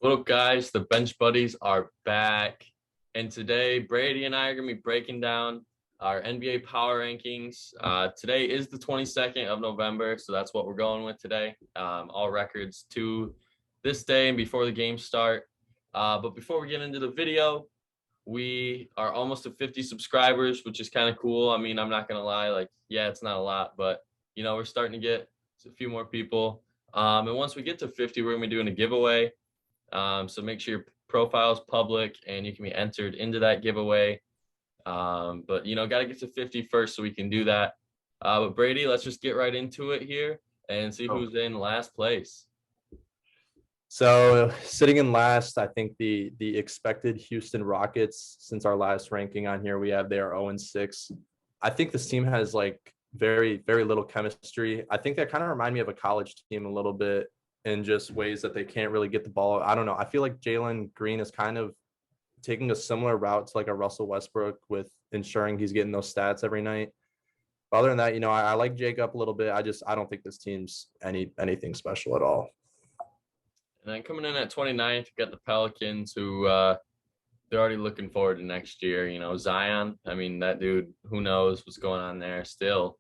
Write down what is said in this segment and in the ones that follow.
What up, guys? The Bench Buddies are back. And today, Brady and I are going to be breaking down our NBA power rankings. Today is the 22nd of November, so that's what we're going with today. All records to this day and before the games start. But before we get into the video, we are almost at 50 subscribers, which is kind of cool. I mean, I'm not going to lie. Yeah, it's not a lot, but, we're starting to get a few more people. And once we get to 50, we're going to be doing a giveaway. So make sure your profile is public and you can be entered into that giveaway. But got to get to 50 first so we can do that. But Brady, let's just get right into it here and see who's in last place. So sitting in last, I think the expected Houston Rockets, since our last ranking on here, we have they are 0-6. I think this team has very, very little chemistry. I think that kind of remind me of a college team a little bit in just ways that they can't really get the ball. I don't know. I feel like Jalen Green is kind of taking a similar route to like a Russell Westbrook with ensuring he's getting those stats every night. But other than that, I like Jacob a little bit. I don't think this team's anything special at all. And then coming in at 29th, we got the Pelicans, who they're already looking forward to next year. Zion, I mean, that dude, who knows what's going on there still.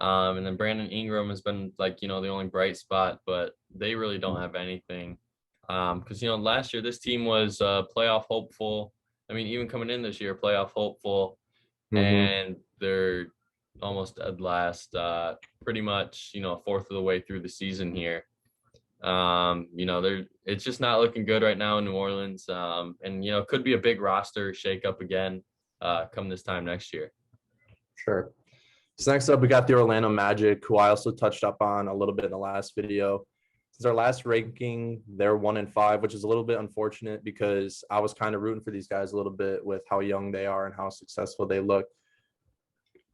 And then Brandon Ingram has been the only bright spot, but they really don't have anything. Because, last year this team was playoff hopeful. I mean, even coming in this year, playoff hopeful. And they're almost dead last, pretty much, a fourth of the way through the season here. It's just not looking good right now in New Orleans. And could be a big roster shakeup again come this time next year. Sure. So next up, we got the Orlando Magic, who I also touched up on a little bit in the last video. Since our last ranking, they're 1-5, which is a little bit unfortunate because I was kind of rooting for these guys a little bit with how young they are and how successful they look.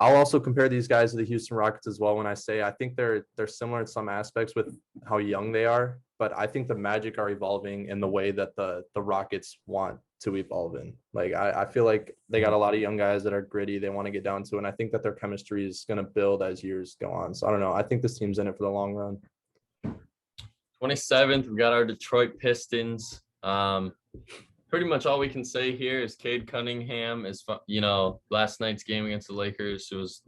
I'll also compare these guys to the Houston Rockets as well when I say I think they're similar in some aspects with how young they are, but I think the Magic are evolving in the way that the Rockets want to evolve in. I feel like they got a lot of young guys that are gritty, they want to get down to, and I think that their chemistry is going to build as years go on. So I don't know. I think this team's in it for the long run. 27th, we got our Detroit Pistons. Pretty much all we can say here is Cade Cunningham is, last night's game against the Lakers, who was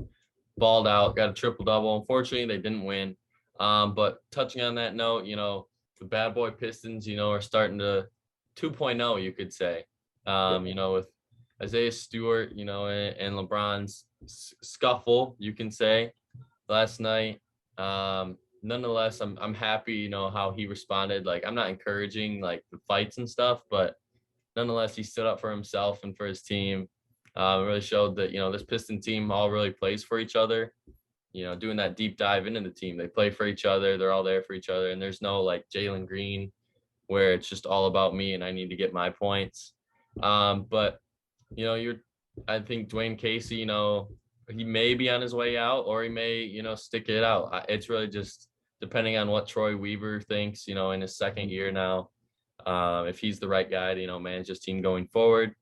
balled out, got a triple-double. Unfortunately, they didn't win. But touching on that note, the bad boy Pistons, are starting to 2.0, you could say, with Isaiah Stewart, and LeBron's scuffle, you can say, last night. Nonetheless, I'm happy, how he responded. I'm not encouraging the fights and stuff, but nonetheless, he stood up for himself and for his team. Really showed that, this Piston team all really plays for each other. Doing that deep dive into the team, they play for each other. They're all there for each other. And there's no Jalen Green where it's just all about me and I need to get my points. But, I think Dwayne Casey, he may be on his way out or he may, stick it out. It's really just depending on what Troy Weaver thinks, in his second year now. If he's the right guy to, manage his team going forward.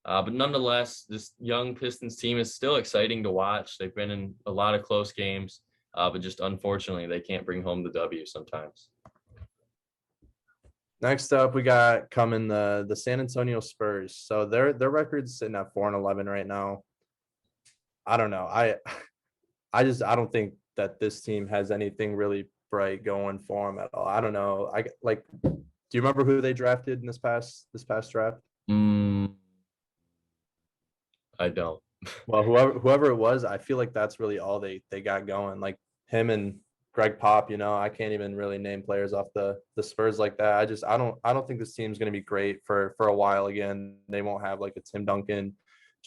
But nonetheless, this young Pistons team is still exciting to watch. They've been in a lot of close games, but just unfortunately, they can't bring home the W sometimes. Next up, we got coming the San Antonio Spurs. So their record's sitting at 4-11 right now. I don't know. I don't think that this team has anything really bright going for them at all. I don't know. Do you remember who they drafted in this past draft? I don't. Well, whoever it was, I feel like that's really all they got going. Like him and Greg Pop, I can't even really name players off the Spurs like that. I don't think this team's going to be great for a while again. They won't have a Tim Duncan,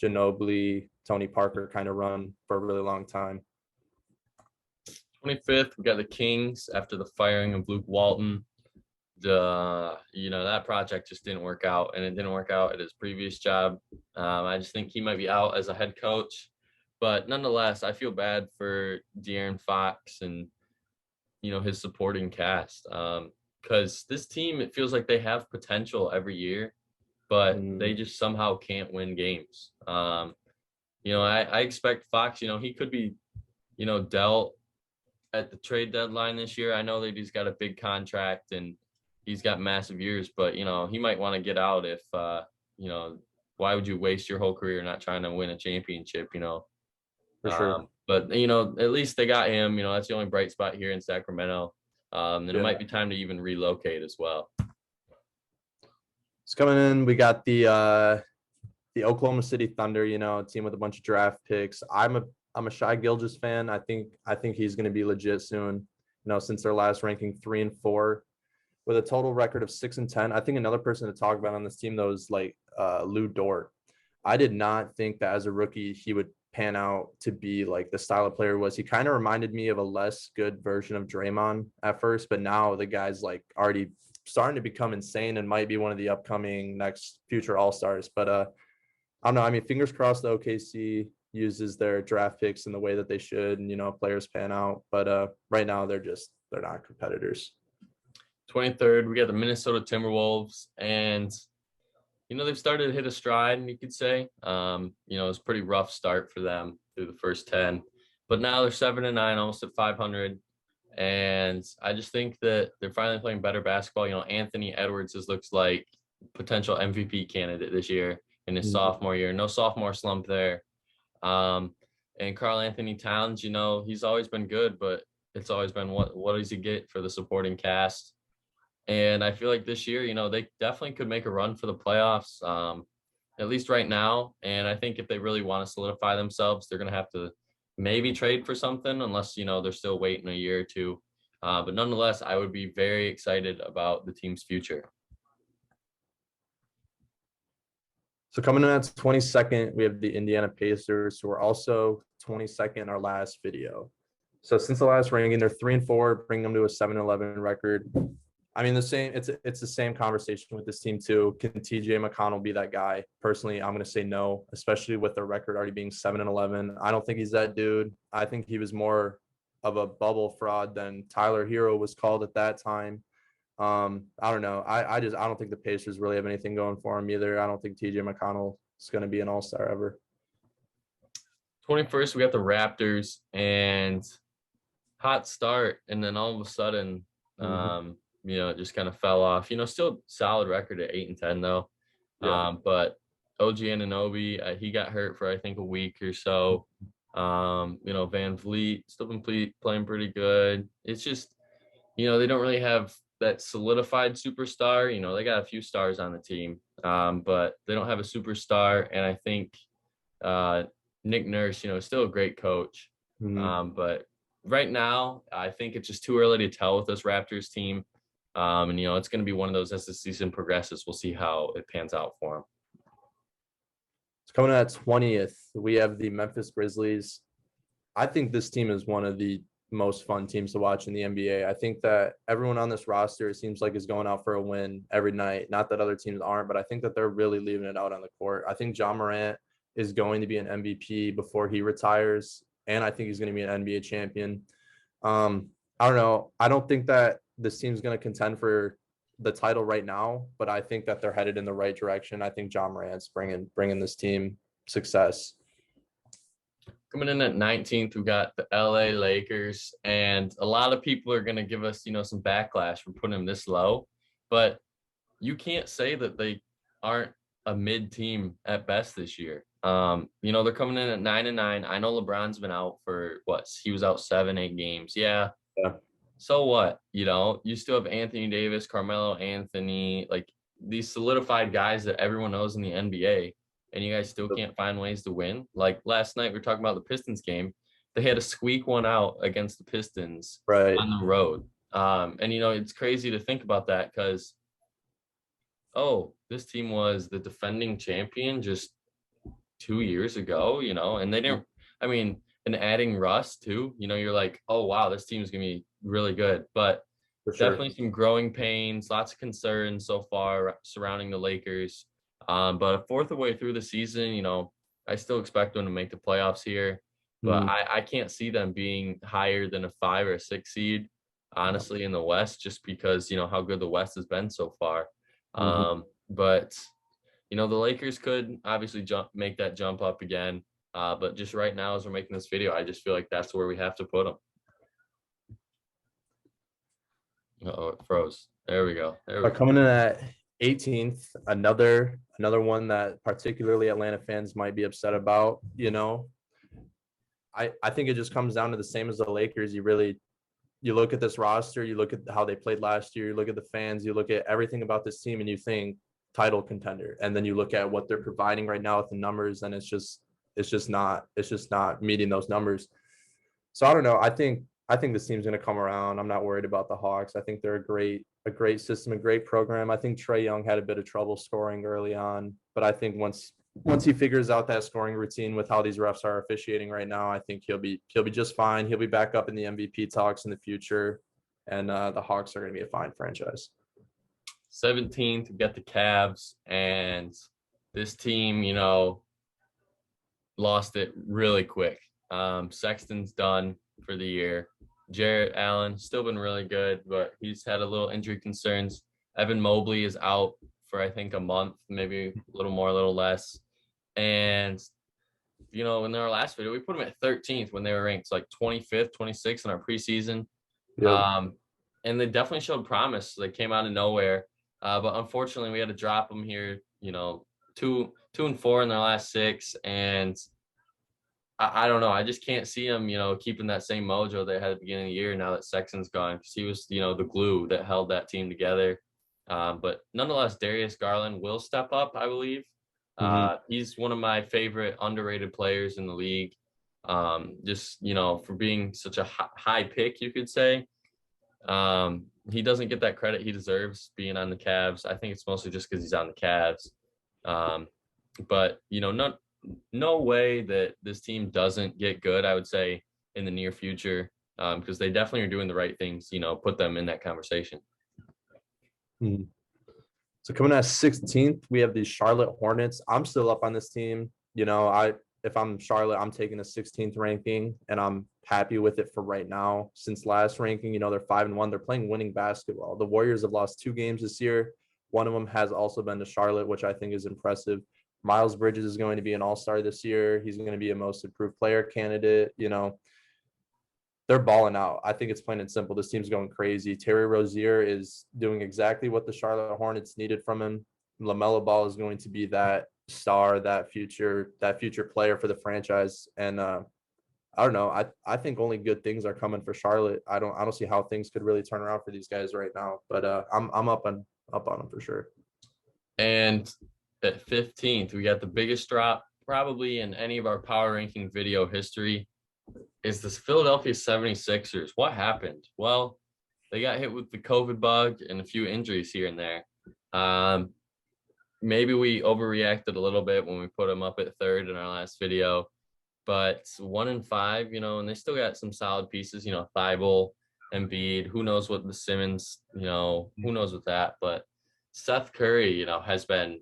Ginobili, Tony Parker kind of run for a really long time. 25th, we got the Kings after the firing of Luke Walton. That project just didn't work out, and it didn't work out at his previous job. I just think he might be out as a head coach, but nonetheless, I feel bad for De'Aaron Fox and his supporting cast, because this team, it feels like they have potential every year, but they just somehow can't win games. I expect Fox, he could be dealt at the trade deadline this year. I know that he's got a big contract and he's got massive years, but he might want to get out if you know, why would you waste your whole career not trying to win a championship, For sure. But at least they got him, that's the only bright spot here in Sacramento. And it Yeah. might be time to even relocate as well. It's coming in. We got the Oklahoma City Thunder, a team with a bunch of draft picks. I'm a Shai Gilgeous fan. I think he's going to be legit soon. Since their last ranking 3 and 4 with a total record of 6 and 10. I think another person to talk about on this team though is like Lou Dort. I did not think that as a rookie he would pan out to be like the style of player was. He kind of reminded me of a less good version of Draymond at first, but now the guy's like already starting to become insane and might be one of the upcoming next future all-stars. But I don't know. I mean, fingers crossed the OKC uses their draft picks in the way that they should, and players pan out. But right now they're not competitors. 23rd, we got the Minnesota Timberwolves, and they've started to hit a stride, you could say. It's a pretty rough start for them through the first 10, but now they're 7-9, almost at 500. And I just think that they're finally playing better basketball. Anthony Edwards looks like potential MVP candidate this year in his sophomore year. No sophomore slump there. And Karl Anthony Towns, he's always been good, but it's always been what does he get for the supporting cast? And I feel like this year, they definitely could make a run for the playoffs, at least right now. And I think if they really want to solidify themselves, they're going to have to maybe trade for something, unless, they're still waiting a year or two. But nonetheless, I would be very excited about the team's future. So coming in at 22nd, we have the Indiana Pacers, who are also 22nd in our last video. So since the last ranking, they're 3 and 4, bringing them to a 7-11 record. I mean, it's the same conversation with this team too. Can TJ McConnell be that guy? Personally, I'm going to say no, especially with their record already being 7-11. I don't think he's that dude. I think he was more of a bubble fraud than Tyler Hero was called at that time. I don't know. I don't think the Pacers really have anything going for him either. I don't think TJ McConnell is going to be an all-star ever. 21st, we got the Raptors, and hot start, and then all of a sudden, it just kind of fell off. Still solid record at 8 and 10 though. Yeah. But OG Anunoby, he got hurt for I think a week or so. Van Vliet still been playing pretty good. It's just, they don't really have that solidified superstar. They got a few stars on the team, but they don't have a superstar. And I think Nick Nurse, is still a great coach. But right now, I think it's just too early to tell with this Raptors team. And it's going to be one of those as the season progresses. We'll see how it pans out for them. It's coming at 20th. We have the Memphis Grizzlies. I think this team is one of the most fun teams to watch in the NBA. I think that everyone on this roster, it seems like, is going out for a win every night. Not that other teams aren't, but I think that they're really leaving it out on the court. I think Ja Morant is going to be an MVP before he retires, and I think he's going to be an NBA champion. I don't know. I don't think that this team's going to contend for the title right now, but I think that they're headed in the right direction. I think Ja Morant's bringing this team success. Coming in at 19th, we got the LA Lakers, and a lot of people are going to give us, some backlash for putting them this low, but you can't say that they aren't a mid team at best this year. They're coming in at 9-9. I know LeBron's been out for he was out 7-8 games. Yeah. So what? You still have Anthony Davis, Carmelo Anthony, like these solidified guys that everyone knows in the NBA, and you guys still can't find ways to win. Like last night, we were talking about the Pistons game. They had to squeak one out against the Pistons on the road. And it's crazy to think about that because, this team was the defending champion just 2 years ago, and they didn't, and adding Russ too, you're like, oh, wow, this team's going to be really good. But definitely some growing pains, lots of concerns so far surrounding the Lakers. But a fourth of the way through the season, I still expect them to make the playoffs here. But I can't see them being higher than a 5 or a 6 seed, honestly, in the West, just because, how good the West has been so far. But, the Lakers could obviously make that jump up again. But just right now, as we're making this video, I just feel like that's where we have to put them. Oh, it froze. There we go. There we But go. coming in at 18th, another one that particularly Atlanta fans might be upset about. I think it just comes down to the same as the Lakers. You look at this roster, you look at how they played last year, you look at the fans, you look at everything about this team, and you think title contender. And then you look at what they're providing right now with the numbers, and it's just not meeting those numbers. So I don't know. I think this team's going to come around. I'm not worried about the Hawks. I think they're a great system, a great program. I think Trae Young had a bit of trouble scoring early on, but I think once he figures out that scoring routine with how these refs are officiating right now, I think he'll be just fine. He'll be back up in the MVP talks in the future, and the Hawks are going to be a fine franchise. 17th, we got the Cavs, and this team, lost it really quick. Sexton's done for the year. Jarrett Allen still been really good, but he's had a little injury concerns. Evan Mobley is out for I think a month, maybe a little more, a little less. And in our last video, we put them at 13th when they were ranked like 25th, 26th in our preseason. Yep. And they definitely showed promise. They came out of nowhere, but unfortunately, we had to drop them here. 2-4 in their last 6, and I don't know. I just can't see them, keeping that same mojo they had at the beginning of the year now that Sexton's gone, because he was, the glue that held that team together. But nonetheless, Darius Garland will step up, I believe. He's one of my favorite underrated players in the league. Just, for being such a high pick, you could say. He doesn't get that credit he deserves being on the Cavs. I think it's mostly just because he's on the Cavs. But, no way that this team doesn't get good, I would say, in the near future, because they definitely are doing the right things, put them in that conversation. So coming at 16th, we have the Charlotte Hornets. I'm still up on this team. If I'm Charlotte, I'm taking a 16th ranking, and I'm happy with it for right now. Since last ranking, they're 5-1. They're playing winning basketball. The Warriors have lost 2 games this year. One of them has also been to Charlotte, which I think is impressive. Miles Bridges is going to be an all-star this year. He's going to be a most improved player candidate. They're balling out. I think it's plain and simple. This team's going crazy. Terry Rozier is doing exactly what the Charlotte Hornets needed from him. LaMelo Ball is going to be that star, that future player for the franchise. And I don't know. I think only good things are coming for Charlotte. I don't see how things could really turn around for these guys right now. But I'm up on them for sure. And at 15th, we got the biggest drop probably in any of our power ranking video history. Is this Philadelphia 76ers. What happened? Well, they got hit with the COVID bug and a few injuries here and there. Maybe we overreacted a little bit when we put them up at 3rd in our last video, but 1-5, and they still got some solid pieces, Thibault, Embiid, who knows what the Simmons, who knows with that, but Seth Curry, has been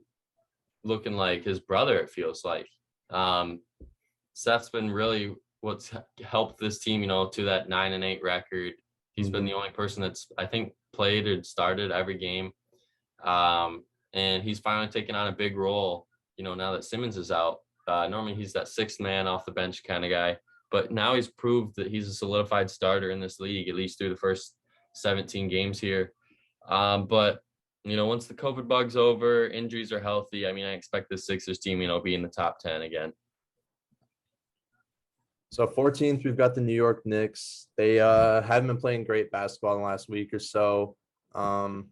looking like his brother, it feels like. Seth's been really what's helped this team, to that 9-8 record. He's been the only person that's, I think, played or started every game. And he's finally taken on a big role, now that Simmons is out. Normally he's that 6th man off the bench kind of guy, but now he's proved that he's a solidified starter in this league, at least through the first 17 games here. But, once the COVID bug's over, injuries are healthy. I expect the Sixers team, be in the top 10 again. So 14th, we've got the New York Knicks. They haven't been playing great basketball in the last week or so. I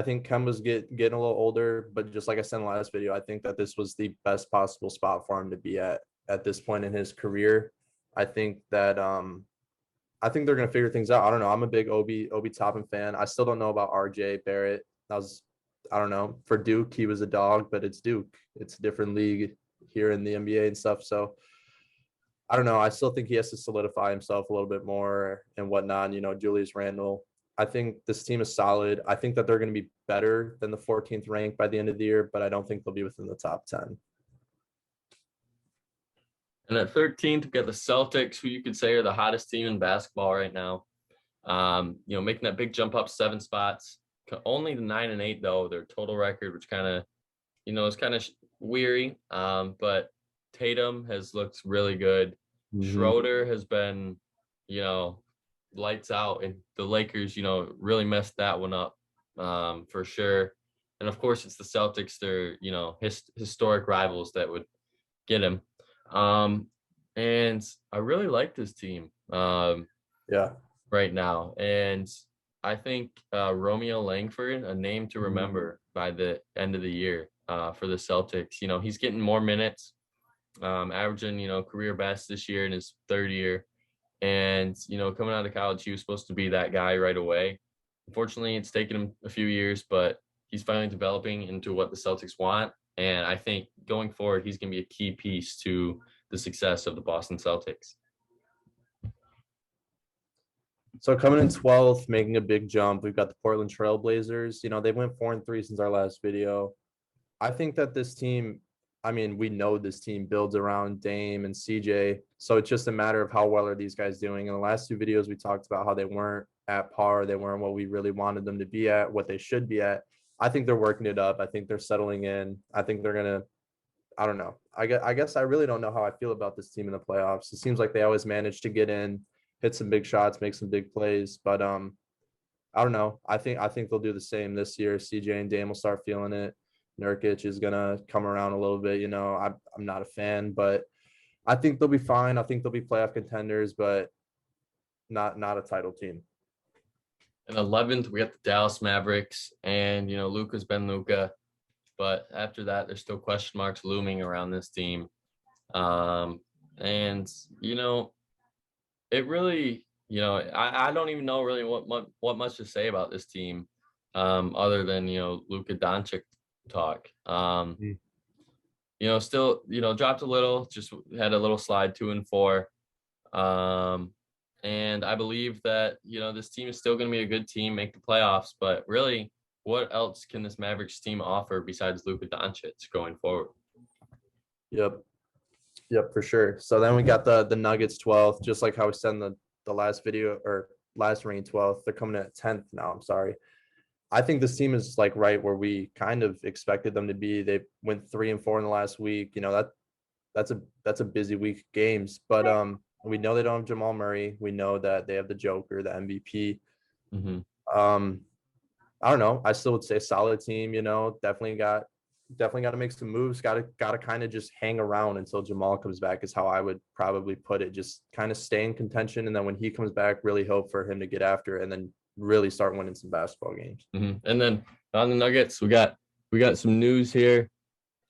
think Kemba's getting a little older, but just like I said in the last video, I think that this was the best possible spot for him to be at this point in his career. I think that I think they're gonna figure things out. I don't know. I'm a big Obi Toppin fan. I still don't know about RJ Barrett. I don't know. For Duke, he was a dog, but it's Duke. It's a different league here in the NBA and stuff. So I don't know. I still think he has to solidify himself a little bit more and whatnot. Julius Randle. I think this team is solid. I think that they're going to be better than the 14th rank by the end of the year, but I don't think they'll be within the top 10. And at 13th, we've got the Celtics, who you could say are the hottest team in basketball right now. Making that big jump up 7 spots. Only the 9-8 though, their total record, which kind of, is kind of weary. But Tatum has looked really good. Schroeder has been, lights out, and the Lakers, really messed that one up, for sure. And of course, it's the Celtics. They're, historic rivals that would get him. And I really like this team Yeah. right now. And I think Romeo Langford, a name to remember by the end of the year for the Celtics. He's getting more minutes, averaging, career best this year in his third year. And, coming out of college, he was supposed to be that guy right away. Unfortunately, it's taken him a few years, but he's finally developing into what the Celtics want. And I think going forward, he's going to be a key piece to the success of the Boston Celtics. So coming in 12th, making a big jump, we've got the Portland Trail Blazers. They went 4-3 since our last video. I think that this team, we know this team builds around Dame and CJ. So it's just a matter of how well are these guys doing. In the last two videos, we talked about how they weren't at par. They weren't what we really wanted them to be at, what they should be at. I think they're working it up. I think they're settling in. I think they're going to, I don't know. I guess I really don't know how I feel about this team in the playoffs. It seems like they always manage to get in, hit some big shots, make some big plays. But I don't know. I think they'll do the same this year. CJ and Dame will start feeling it. Nurkic is gonna come around a little bit. I'm not a fan, but I think they'll be fine. I think they'll be playoff contenders, but not a title team. In 11th, we got the Dallas Mavericks, and Luka's been Luka, but after that, there's still question marks looming around this team. And it really, I don't even know really what much to say about this team, other than Luka Doncic talk. Still, dropped a little, just had a little slide 2-4. And I believe that, this team is still going to be a good team, make the playoffs, but really, what else can this Mavericks team offer besides Luka Doncic going forward? Yep, for sure. So then we got the Nuggets 12th, just like how we said in the last video or last reign 12th. They're coming in at 10th now. I'm sorry. I think this team is like right where we kind of expected them to be. They went 3-4 in the last week. That's a busy week of games, but we know they don't have Jamal Murray. We know that they have the Joker, the MVP. Mm-hmm. I don't know. I still would say solid team. Definitely got to make some moves. Got to kind of just hang around until Jamal comes back is how I would probably put it. Just kind of stay in contention, and then when he comes back, really hope for him to get after it, and then really start winning some basketball games. Mm-hmm. And then on the Nuggets, we got some news here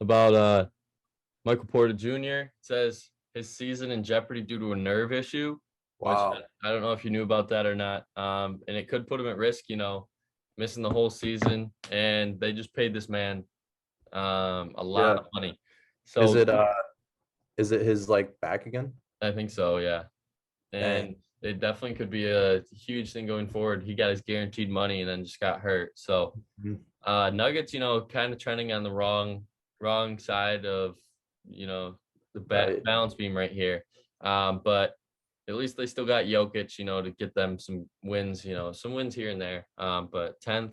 about Michael Porter Jr. It says his season in jeopardy due to a nerve issue. Wow. Which I don't know if you knew about that or not. And it could put him at risk, missing the whole season. And they just paid this man a lot of money. So is it his back again? I think so, yeah. And it definitely could be a huge thing going forward. He got his guaranteed money and then just got hurt. So Nuggets, kind of trending on the wrong side of, the balance beam right here. But at least they still got Jokic, to get them some wins, some wins here and there. But 10th,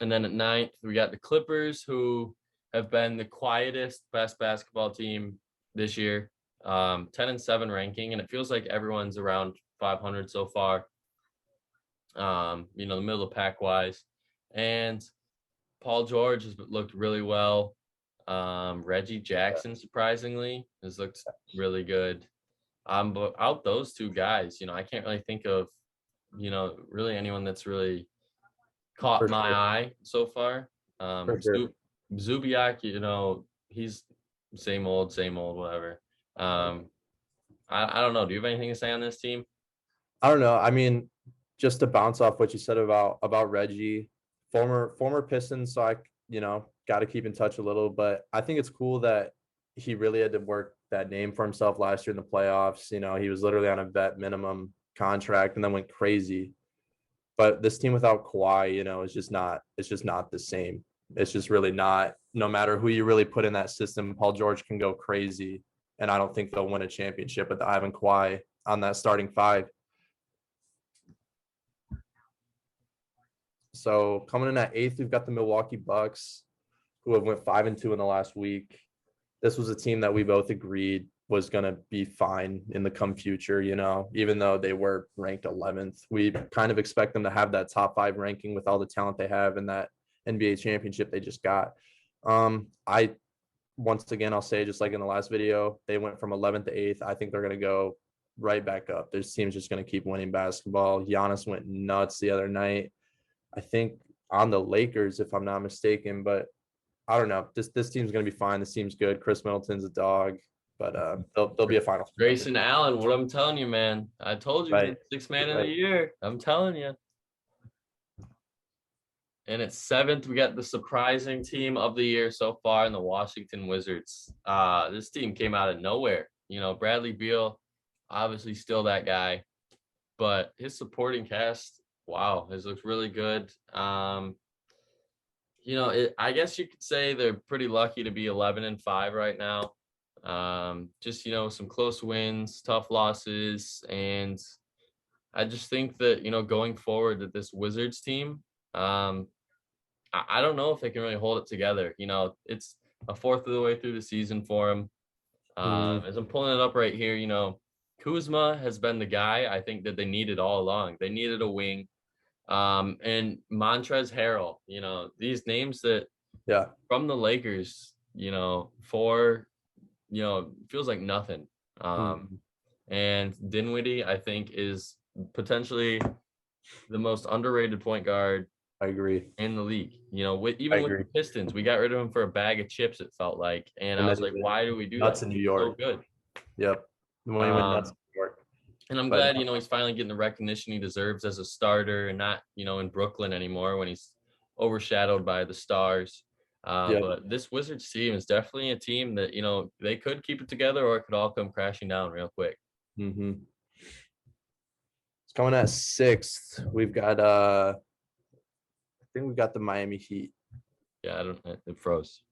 and then at 9th, we got the Clippers, who have been the quietest, best basketball team this year. 10-7 ranking, and it feels like everyone's around 500 so far. The middle of the pack wise, and Paul George has looked really well. Reggie Jackson surprisingly has looked really good. But out those two guys, I can't really think of, really anyone that's really caught my eye so far. Zubiak, he's same old, whatever. I don't know. Do you have anything to say on this team? I don't know. Just to bounce off what you said about Reggie, former Pistons, so I got to keep in touch a little, but I think it's cool that he really had to work that name for himself last year in the playoffs. He was literally on a vet minimum contract and then went crazy. But this team without Kawhi, it's just not the same. It's just really not. No matter who you really put in that system, Paul George can go crazy, and I don't think they'll win a championship with Ivan Kawhi on that starting five. So coming in at 8th, we've got the Milwaukee Bucks, who have went 5-2 in the last week. This was a team that we both agreed was going to be fine in the come future, even though they were ranked 11th. We kind of expect them to have that top 5 ranking with all the talent they have and that NBA championship they just got. Once again, I'll say, just like in the last video, they went from 11th to 8th. I think they're going to go right back up. This team's just going to keep winning basketball. Giannis went nuts the other night, I think on the Lakers, if I'm not mistaken, but I don't know. This team's going to be fine. This team's good. Chris Middleton's a dog, but they'll be a finals. Grayson Allen, what I'm telling you, man. I told you, Right. 6th man of the year. I'm telling you. And at 7th, we got the surprising team of the year so far in the Washington Wizards. This team came out of nowhere. Bradley Beal, obviously still that guy, but his supporting cast, wow, has looked really good. I guess you could say they're pretty lucky to be 11-5 right now. Just some close wins, tough losses, and I just think that going forward that this Wizards team, I don't know if they can really hold it together. It's a fourth of the way through the season for them. As I'm pulling it up right here, Kuzma has been the guy I think that they needed all along. They needed a wing. And Montrezl Harrell, these names that from the Lakers, for feels like nothing. And Dinwiddie, I think, is potentially the most underrated point guard. I agree. In the league, with the Pistons, we got rid of him for a bag of chips, it felt like, and I was like, why do we do nuts that? In New York. So good. Yep. When he went nuts in New York. And I'm glad, he's finally getting the recognition he deserves as a starter and not, in Brooklyn anymore when he's overshadowed by the stars. But this Wizards team is definitely a team that, they could keep it together or it could all come crashing down real quick. It's coming at 6th. We've got, I think we got the Miami Heat. Yeah, it froze.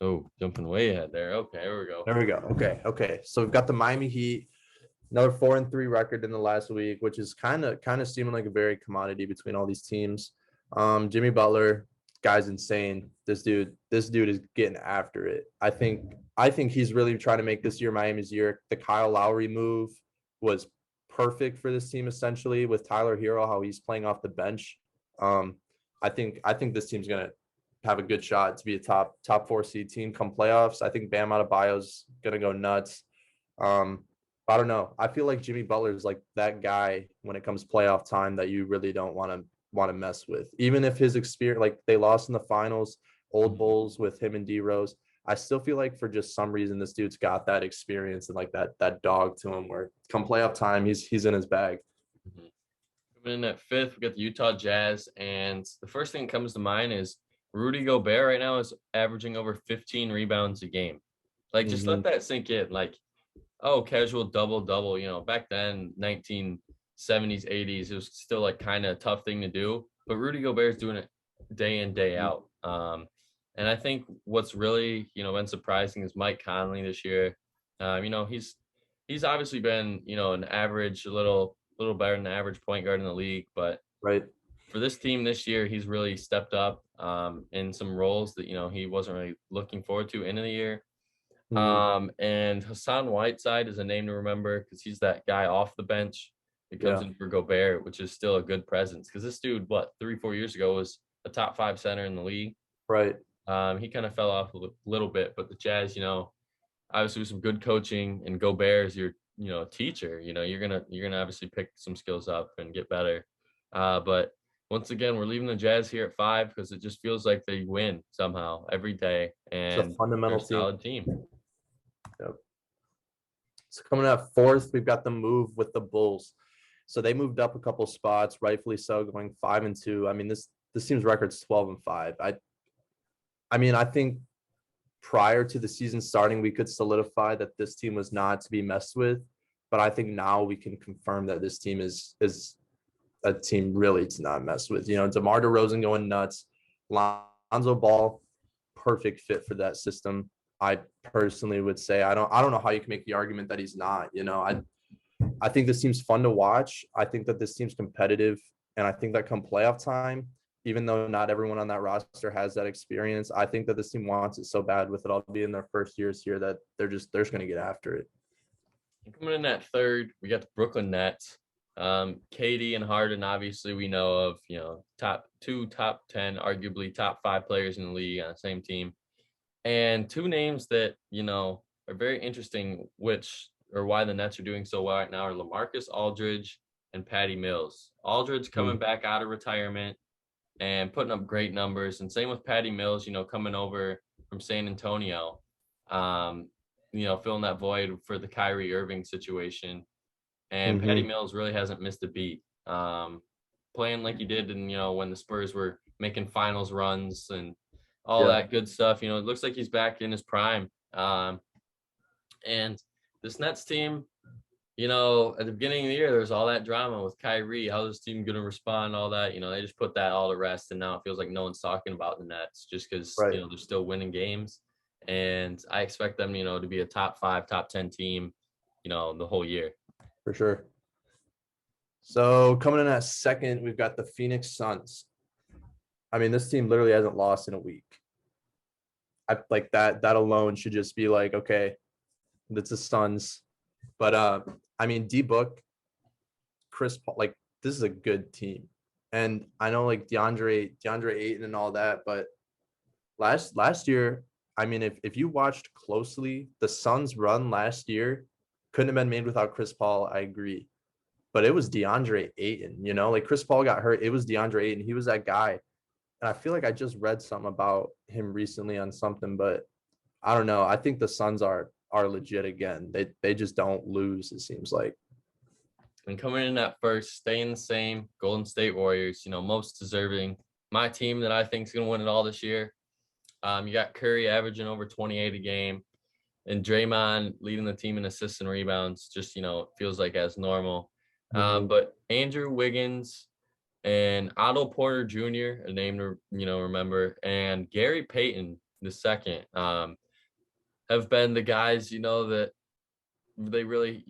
Oh, jumping way ahead there. Okay, here we go. There we go. Okay. So we've got the Miami Heat, another 4-3 record in the last week, which is kind of seeming like a very commodity between all these teams. Jimmy Butler, guy's insane. This dude is getting after it. I think he's really trying to make this year Miami's year. The Kyle Lowry move was perfect for this team, essentially, with Tyler Hero, how he's playing off the bench. I think this team's gonna have a good shot to be a top 4 seed team come playoffs. I think Bam Adebayo's gonna go nuts. I don't know. I feel like Jimmy Butler is like that guy when it comes playoff time that you really don't want to mess with. Even if his experience, like they lost in the finals, old Bulls with him and D Rose, I still feel like for just some reason this dude's got that experience and like that dog to him where come playoff time he's in his bag. Coming in at 5th, we got the Utah Jazz, and the first thing that comes to mind is Rudy Gobert right now is averaging over 15 rebounds a game. Like, just let that sink in. Like, casual double-double. Back then, 1970s, 80s, it was still like kind of a tough thing to do. But Rudy Gobert's doing it day in, day out. And I think what's really, been surprising is Mike Conley this year. He's obviously been, an average, a little better than the average point guard in the league. But for this team this year, he's really stepped up in some roles that, he wasn't really looking forward to end of the year. And Hassan Whiteside is a name to remember because he's that guy off the bench that comes in for Gobert, which is still a good presence. Because this dude, 3-4 years ago, was a top 5 center in the league. Right. He kind of fell off a little bit, but the Jazz, obviously with some good coaching, and Gobert is your, teacher. You're gonna obviously pick some skills up and get better. But once again, we're leaving the Jazz here at 5 because it just feels like they win somehow every day, and it's a fundamental solid team. Yep. So coming up 4th, we've got the move with the Bulls. So they moved up a couple spots, rightfully so, going 5-2. I mean, this team's record's 12-5. I think prior to the season starting, we could solidify that this team was not to be messed with. But I think now we can confirm that this team is a team really to not mess with. DeMar DeRozan going nuts. Lonzo Ball, perfect fit for that system. I personally would say I don't know how you can make the argument that he's not. I think this team's fun to watch. I think that this team's competitive, and I think that come playoff time, even though not everyone on that roster has that experience, I think that this team wants it so bad with it all being their first years here that they're just going to get after it. Coming in at third, we got the Brooklyn Nets. KD and Harden, obviously, we know of, top 10, arguably top 5 players in the league on the same team. And two names that, are very interesting, why the Nets are doing so well right now are LaMarcus Aldridge and Patty Mills. Aldridge coming back out of retirement and putting up great numbers. And same with Patty Mills, coming over from San Antonio, filling that void for the Kyrie Irving situation. And Patty Mills really hasn't missed a beat. Playing like he did, and when the Spurs were making finals runs and all that good stuff. It looks like he's back in his prime. And this Nets team, at the beginning of the year, there was all that drama with Kyrie. How's this team going to respond? All that, they just put that all to rest, and now it feels like no one's talking about the Nets just because they're still winning games. And I expect them, to be a top 5, top 10 team, the whole year. For sure. So coming in at second, we've got the Phoenix Suns. I mean, this team literally hasn't lost in a week. I like that alone should just be like, okay, that's the Suns. But I mean, D-Book, Chris Paul, like this is a good team. And I know like DeAndre Ayton and all that, but last year, I mean, if you watched closely, the Suns run last year couldn't have been made without Chris Paul. I agree. But it was DeAndre Ayton, like Chris Paul got hurt. It was DeAndre Ayton. He was that guy. And I feel like I just read something about him recently on something, but I don't know. I think the Suns are legit again. They just don't lose, it seems like. And coming in at first, staying the same, Golden State Warriors, most deserving. My team that I think is going to win it all this year. You got Curry averaging over 28 a game, and Draymond leading the team in assists and rebounds. Just feels like as normal. But Andrew Wiggins and Otto Porter Jr., a name to remember, and Gary Payton II have been the guys that they really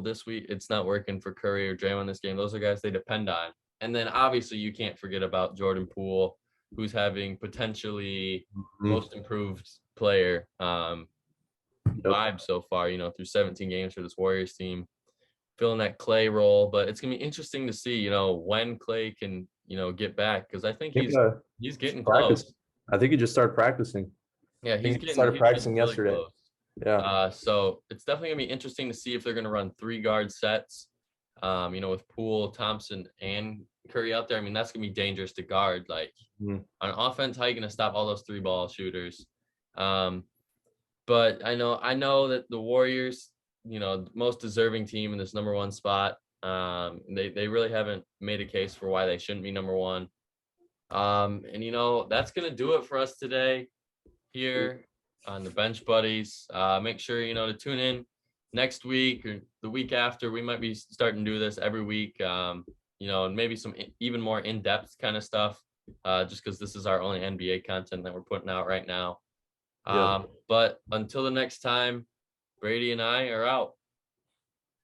this week it's not working for Curry or Draymond this game. Those are guys they depend on. And then obviously you can't forget about Jordan Poole, who's having potentially most improved player vibe so far, through 17 games for this Warriors team, filling that Clay role. But it's gonna be interesting to see, when Clay can, get back, because I think he's getting close. I think he just started practicing. Yeah, he started practicing really yesterday. Close. Yeah. So it's definitely gonna be interesting to see if they're gonna run 3 guard sets, with Poole, Thompson, and Curry out there. I mean, that's gonna be dangerous to guard. Like on offense, how are you gonna stop all those 3 ball shooters? But I know that the Warriors, most deserving team in this number 1 spot. They really haven't made a case for why they shouldn't be number 1. And that's gonna do it for us today here on the Bench Buddies. Make sure to tune in next week or the week after. We might be starting to do this every week. And maybe some even more in-depth kind of stuff. Just because this is our only NBA content that we're putting out right now. But until the next time, Brady and I are out.